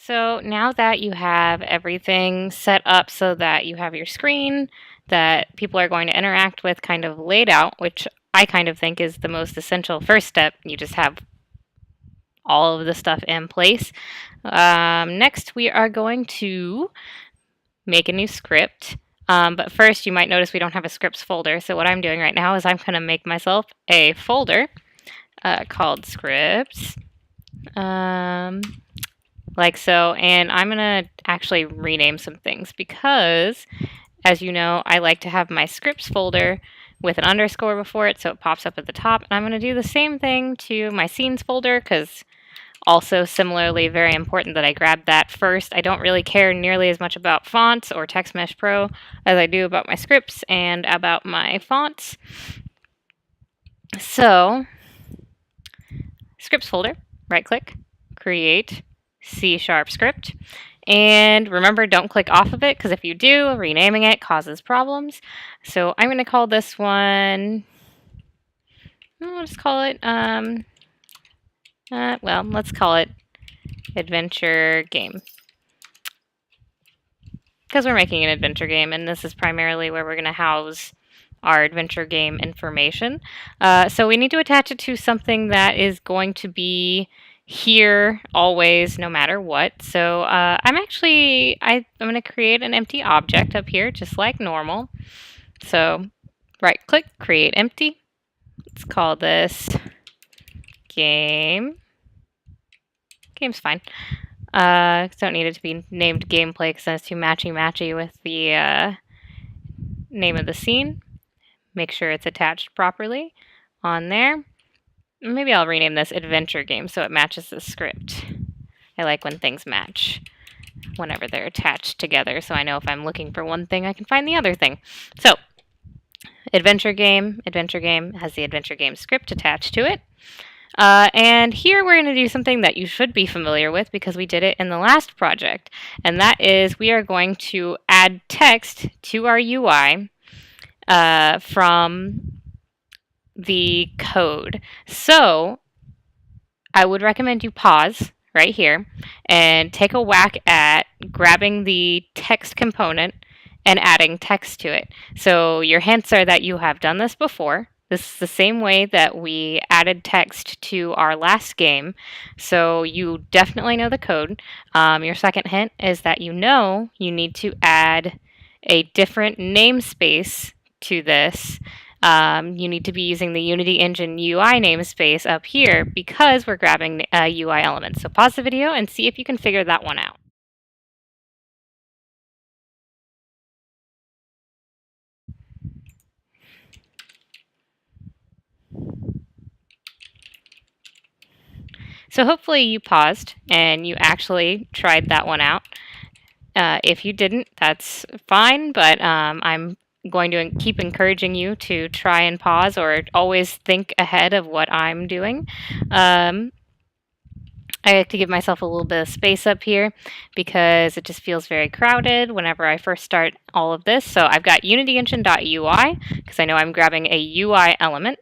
So now that you have everything set up so that you have your screen that people are going to interact with kind of laid out, which I kind of think is the most essential first step, you just have all of the stuff in place. Next, we are going to make a new script. But first, you might notice we don't have a scripts folder. So what I'm doing right now is I'm going to make myself a folder called scripts. Like so, and I'm gonna actually rename some things because, as you know, I like to have my scripts folder with an underscore before it so it pops up at the top, and I'm gonna do the same thing to my scenes folder because also similarly very important that I grab that first. I don't really care nearly as much about fonts or Text Mesh Pro as I do about my scripts and about my fonts. So, scripts folder, right click, create C# script. And remember, don't click off of it because if you do, renaming it causes problems. So I'm going to call this one, I'll just call it, well, let's call it adventure game. Because we're making an adventure game, and this is primarily where we're going to house our adventure game information. So we need to attach it to something that is going to be here always, no matter what. So I'm going to create an empty object up here, just like normal. So right click, create empty. Let's call this game. Game's fine. Don't need it to be named gameplay because that's too matchy with the name of the scene. Make sure it's attached properly on there. Maybe I'll rename this adventure game so it matches the script. I like when things match whenever they're attached together, so I know if I'm looking for one thing, I can find the other thing. So, adventure game has the adventure game script attached to it. And here we're going to do something that you should be familiar with because we did it in the last project, and that is we are going to add text to our UI from the code. So I would recommend you pause right here and take a whack at grabbing the text component and adding text to it. So your hints are that you have done this before. This is the same way that we added text to our last game, so you definitely know the code. Your second hint is that you know you need to add a different namespace to this. You need to be using the Unity Engine UI namespace up here because we're grabbing UI elements. So pause the video and see if you can figure that one out. So hopefully you paused and you actually tried that one out. If you didn't, that's fine, but I'm going to keep encouraging you to try and pause or always think ahead of what I'm doing. I like to give myself a little bit of space up here because it just feels very crowded whenever I first start all of this. So I've got unityengine.ui because I know I'm grabbing a UI element.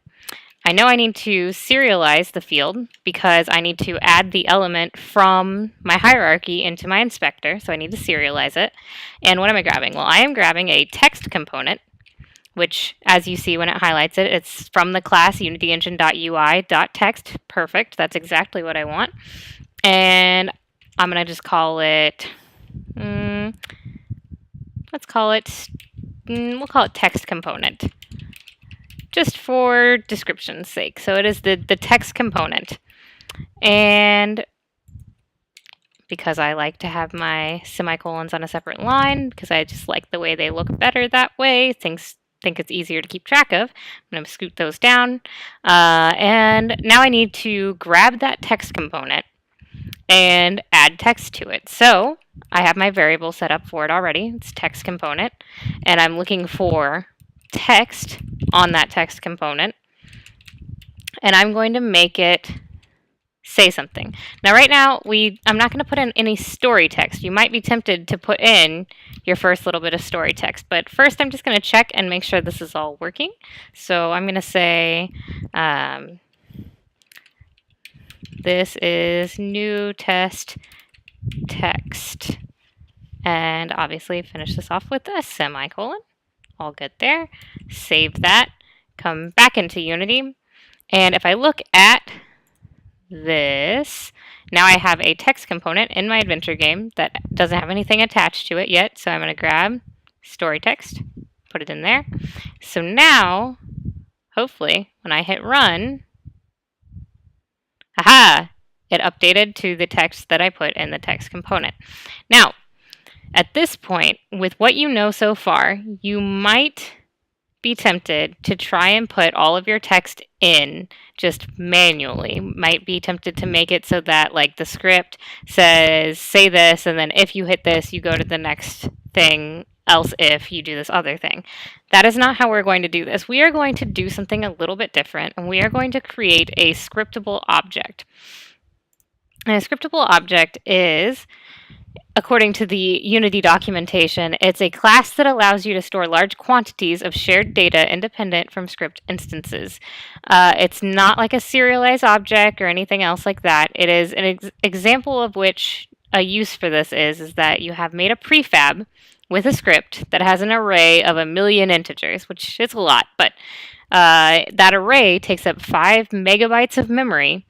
I know I need to serialize the field because I need to add the element from my hierarchy into my inspector, so I need to serialize it. And what am I grabbing? Well, I am grabbing a text component, which, as you see when it highlights it, it's from the class unityengine.ui.text. Perfect, that's exactly what I want. And I'm going to just call it, we'll call it text component, just for description's sake. So it is the text component. And because I like to have my semicolons on a separate line, because I just like the way they look better that way, think it's easier to keep track of, I'm going to scoot those down. And now I need to grab that text component and add text to it. So I have my variable set up for it already. It's text component. And I'm looking for text on that text component, and I'm going to make it say something. Now right now I'm not going to put in any story text. You might be tempted to put in your first little bit of story text, but first I'm just going to check and make sure this is all working. So I'm going to say this is new test text. And obviously finish this off with a semicolon. All good there. Save that. Come back into Unity. And if I look at this, now I have a text component in my adventure game that doesn't have anything attached to it yet. So I'm going to grab story text, put it in there. So now, hopefully, when I hit run, aha, it updated to the text that I put in the text component. Now, at this point, with what you know so far, you might be tempted to try and put all of your text in just manually. Might be tempted to make it so that like the script says say this, and then if you hit this, you go to the next thing, else if you do this other thing. That is not how we're going to do this. We are going to do something a little bit different, and we are going to create a scriptable object. And a scriptable object is, according to the Unity documentation, it's a class that allows you to store large quantities of shared data independent from script instances. It's not like a serialized object or anything else like that. It is an example of which a use for this is that you have made a prefab with a script that has an array of 1,000,000 integers, which is a lot, but that array takes up 5 megabytes of memory,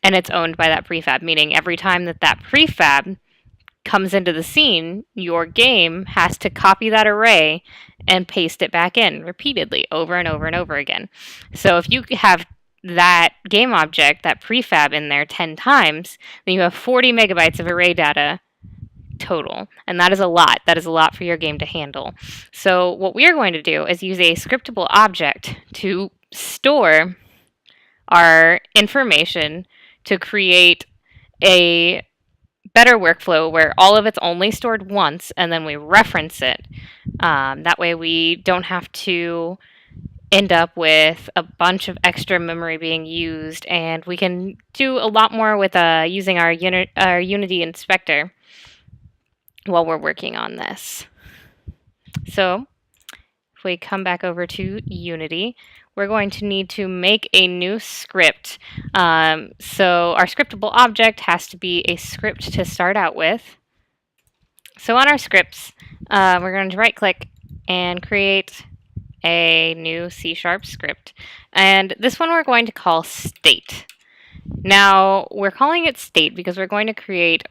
and it's owned by that prefab, meaning every time that prefab comes into the scene, your game has to copy that array and paste it back in repeatedly over and over and over again. So if you have that game object, that prefab in there 10 times, then you have 40 megabytes of array data total. And that is a lot. That is a lot for your game to handle. So what we are going to do is use a scriptable object to store our information to create a better workflow where all of it's only stored once and then we reference it. That way we don't have to end up with a bunch of extra memory being used, and we can do a lot more with using our Unity inspector while we're working on this. So if we come back over to Unity, we're going to need to make a new script. So our scriptable object has to be a script to start out with. So on our scripts, we're going to right click and create a new C# script. And this one we're going to call state. Now we're calling it state because we're going to create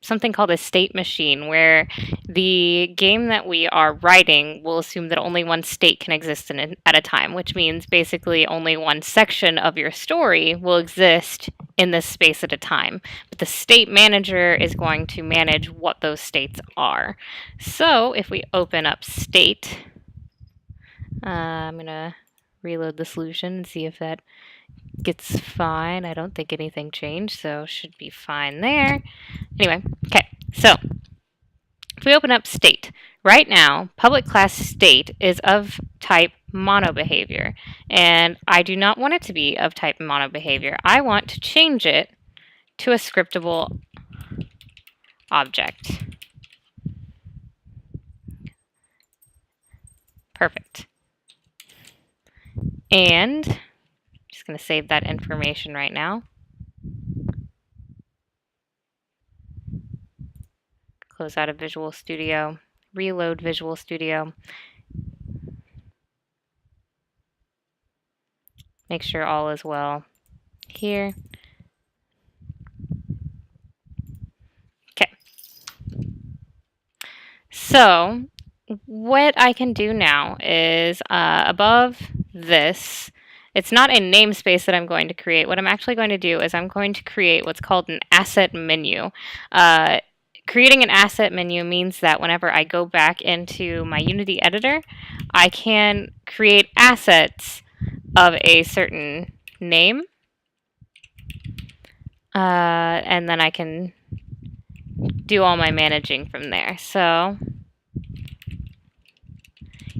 something called a state machine, where the game that we are writing will assume that only one state can exist at a time, which means basically only one section of your story will exist in this space at a time. But the state manager is going to manage what those states are. So if we open up state, I'm going to reload the solution and see if that gets fine. I don't think anything changed, so should be fine there. Anyway, okay, so if we open up state, right now, public class state is of type monobehavior, and I do not want it to be of type monobehavior. I want to change it to a scriptable object. Perfect. And I'm just going to save that information right now. Close out of Visual Studio, reload Visual Studio. Make sure all is well here. Okay. So what I can do now is above this, it's not a namespace that I'm going to create. What I'm actually going to do is I'm going to create what's called an asset menu. Creating an asset menu means that whenever I go back into my Unity editor, I can create assets of a certain name, and then I can do all my managing from there. So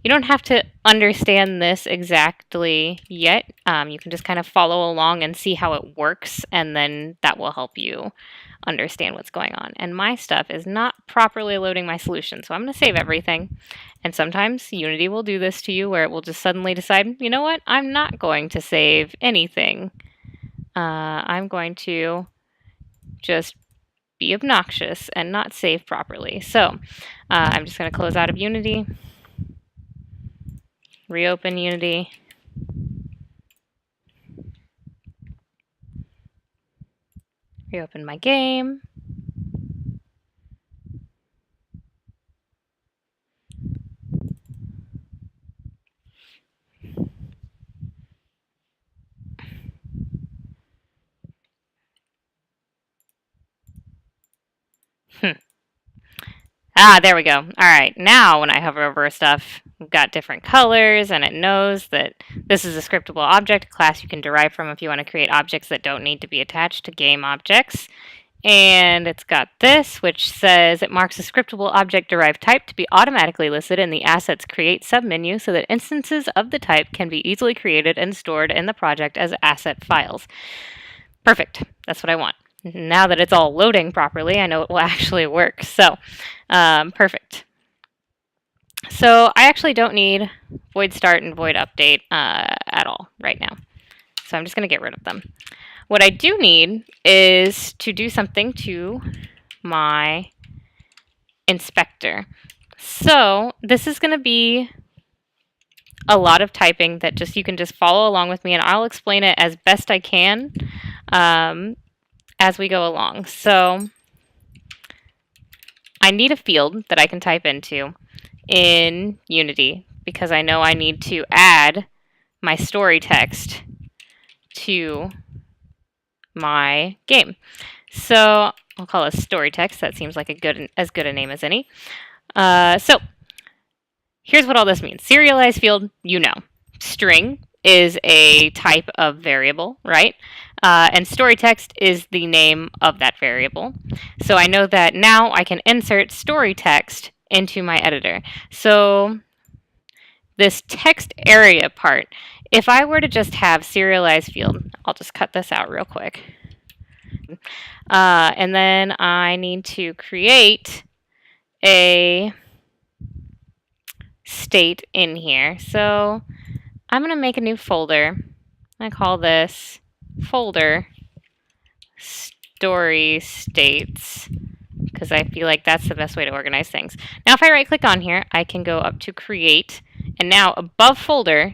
you don't have to understand this exactly yet. You can just kind of follow along and see how it works, and then that will help you understand what's going on. And my stuff is not properly loading my solution, so I'm going to save everything. And sometimes Unity will do this to you where it will just suddenly decide, you know what, I'm not going to save anything. I'm going to just be obnoxious and not save properly. So I'm just going to close out of Unity, reopen Unity. Reopen my game. There we go. All right, now when I hover over stuff, we've got different colors, and it knows that this is a scriptable object, class you can derive from if you want to create objects that don't need to be attached to game objects. And it's got this, which says it marks a scriptable object derived type to be automatically listed in the Assets Create submenu so that instances of the type can be easily created and stored in the project as asset files. Perfect. That's what I want. Now that it's all loading properly, I know it will actually work. So, perfect. So I actually don't need void start and void update at all right now. So I'm just going to get rid of them. What I do need is to do something to my inspector. So this is going to be a lot of typing that you can just follow along with me, and I'll explain it as best I can as we go along. So I need a field that I can type into in Unity because I know I need to add my story text to my game. So I'll call it story text. That seems like as good a name as any. So here's what all this means. Serialized field, you know. String is a type of variable, right? And story text is the name of that variable. So I know that now I can insert story text into my editor. So this text area part, if I were to just have serialized field, I'll just cut this out real quick. And then I need to create a state in here. So I'm going to make a new folder. I call this folder story states because I feel like that's the best way to organize things. Now if I right click on here, I can go up to create, and now above folder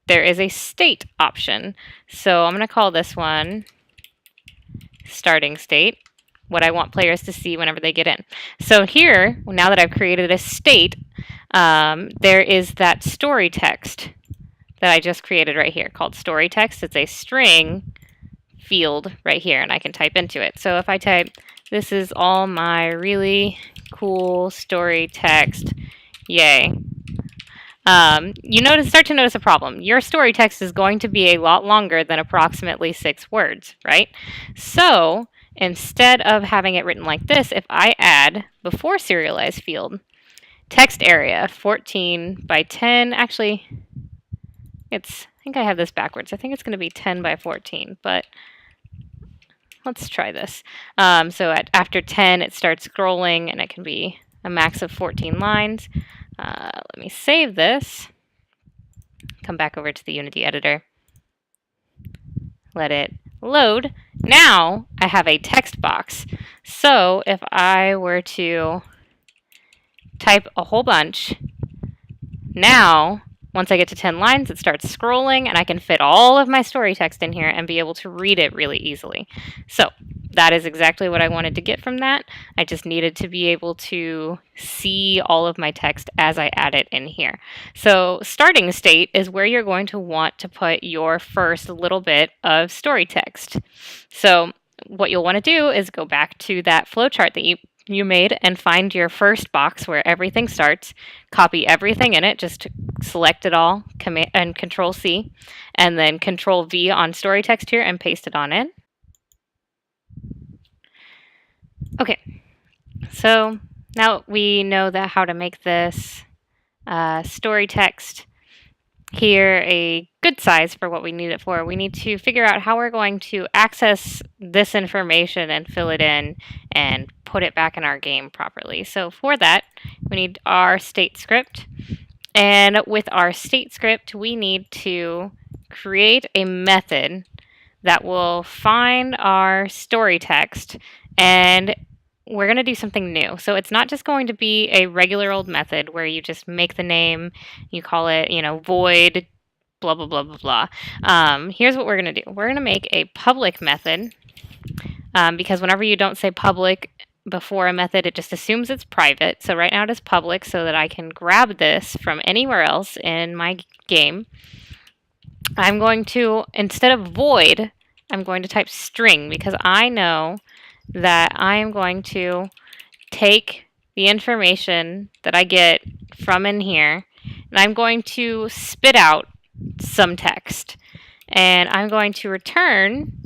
there is a state option. So I'm going to call this one starting state, what I want players to see whenever they get in. So here, now that I've created a state, there is that story text that I just created right here called story text. It's a string field right here, and I can type into it. So if I type, this is all my really cool story text, yay. You start to notice a problem. Your story text is going to be a lot longer than approximately 6 words, right? So instead of having it written like this, if I add before serialized field, text area 14 by 10, actually, I think I have this backwards. I think it's going to be 10 by 14, but let's try this. So after 10, it starts scrolling, and it can be a max of 14 lines. Let me save this. Come back over to the Unity editor. Let it load. Now I have a text box. So if I were to type a whole bunch, now once I get to 10 lines, it starts scrolling, and I can fit all of my story text in here and be able to read it really easily. So that is exactly what I wanted to get from that. I just needed to be able to see all of my text as I add it in here. So starting state is where you're going to want to put your first little bit of story text. So what you'll want to do is go back to that flowchart that you made and find your first box where everything starts, copy everything in it, just select it all, Command and Control C, and then Control V on story text here and paste it on in. Okay, so now we know that how to make this story text here a good size for what we need it for. We need to figure out how we're going to access this information and fill it in and put it back in our game properly. So for that, we need our state script. And with our state script, we need to create a method that will find our story text and we're going to do something new. So it's not just going to be a regular old method where you just make the name, you call it, void, blah, blah, blah, blah, blah. Here's what we're going to do. We're going to make a public method because whenever you don't say public before a method, it just assumes it's private. So right now it is public so that I can grab this from anywhere else in my game. I'm going to, instead of void, I'm going to type string because I know that I am going to take the information that I get from in here and I'm going to spit out some text. And I'm going to return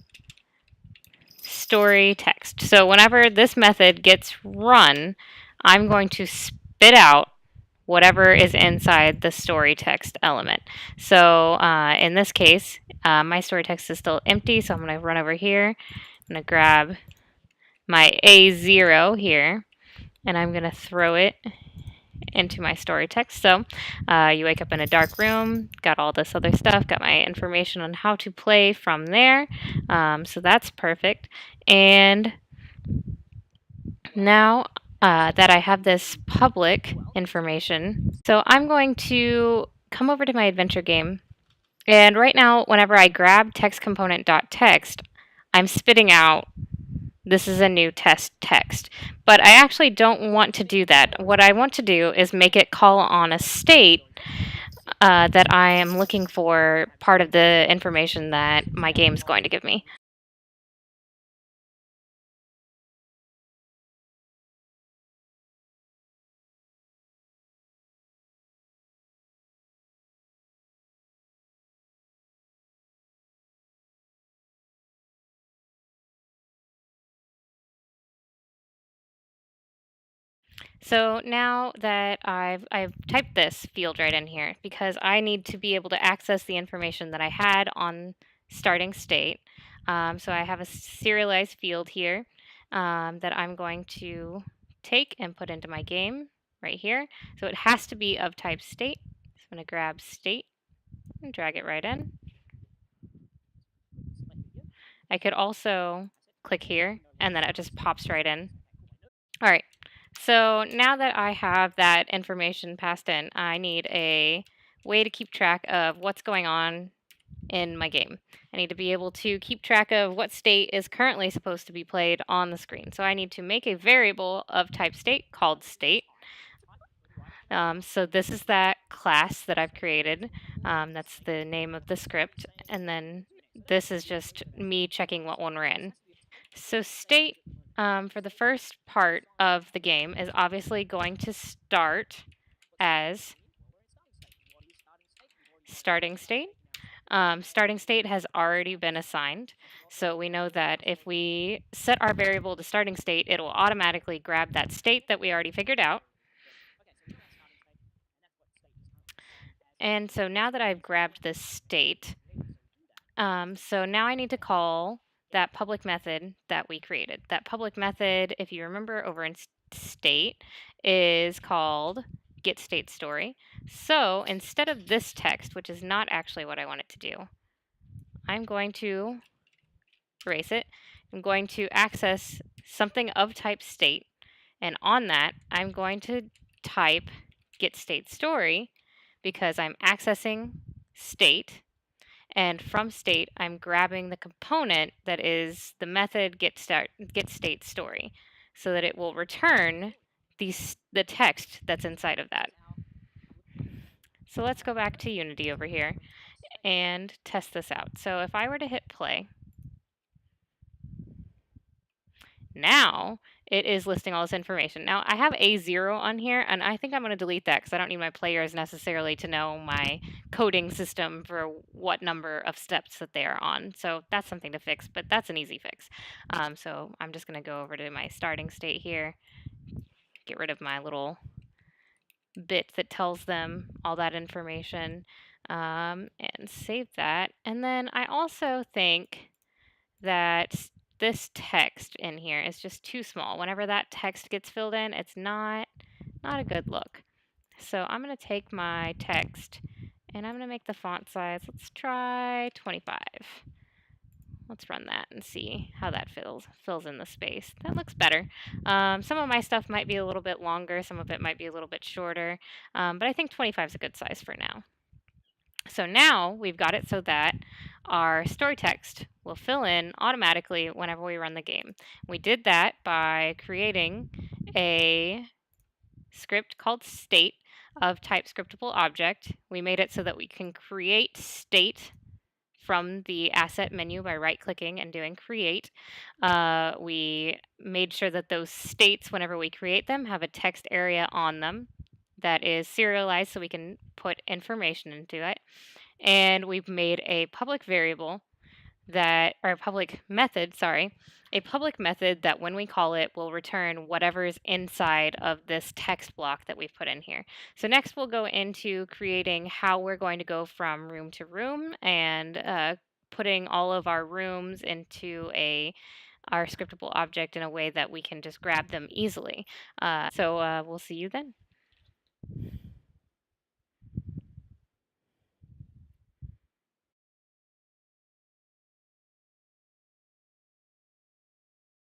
story text. So whenever this method gets run, I'm going to spit out whatever is inside the story text element. So in this case, my story text is still empty, so I'm going to run over here. I'm going to grab my A0 here, and I'm going to throw it into my story text. So you wake up in a dark room, got all this other stuff, got my information on how to play from there. So that's perfect. And now that I have this public information, so I'm going to come over to my adventure game. And right now, whenever I grab text component.text, I'm spitting out this is a new test text. But I actually don't want to do that. What I want to do is make it call on a state that I am looking for part of the information that my game is going to give me. So now that I've typed this field right in here because I need to be able to access the information that I had on starting state. So I have a serialized field here that I'm going to take and put into my game right here. So it has to be of type state. So I'm going to grab state and drag it right in. I could also click here and then it just pops right in. All right. So now that I have that information passed in, I need a way to keep track of what's going on in my game. I need to be able to keep track of what state is currently supposed to be played on the screen. So I need to make a variable of type state called state. So this is that class that I've created. That's the name of the script. And then this is just me checking what one we're in. So state for the first part of the game is obviously going to start as starting state. Starting state has already been assigned, so we know that if we set our variable to starting state, it will automatically grab that state that we already figured out. And so now that I've grabbed this state, so now I need to call that public method that we created. That public method, if you remember over in state, is called getStateStory. So instead of this text, which is not actually what I want it to do, I'm going to erase it. I'm going to access something of type state, and on that, I'm going to type getStateStory because I'm accessing state. And from state, I'm grabbing the component that is the method getStateStory so that it will return the text that's inside of that. So let's go back to Unity over here and test this out. So if I were to hit play, now it is listing all this information. Now I have A0 on here, and I think I'm going to delete that because I don't need my players necessarily to know my coding system for what number of steps that they are on. So that's something to fix, but that's an easy fix. So I'm just going to go over to my starting state here, get rid of my little bit that tells them all that information, and save that. And then I also think that this text in here is just too small. Whenever that text gets filled in, it's not a good look. So I'm going to take my text and I'm going to make the font size, let's try 25. Let's run that and see how that fills in the space. That looks better. Some of my stuff might be a little bit longer, some of it might be a little bit shorter, but I think 25 is a good size for now. So now we've got it so that our story text will fill in automatically whenever we run the game. We did that by creating a script called state of type scriptable object. We made it so that we can create state from the asset menu by right clicking and doing create. We made sure that those states, whenever we create them, have a text area on them that is serialized so we can put information into it. And we've made a public variable that, or a public method, sorry, a public method that when we call it will return whatever's inside of this text block that we've put in here. So next we'll go into creating how we're going to go from room to room and putting all of our rooms into our scriptable object in a way that we can just grab them easily. So we'll see you then.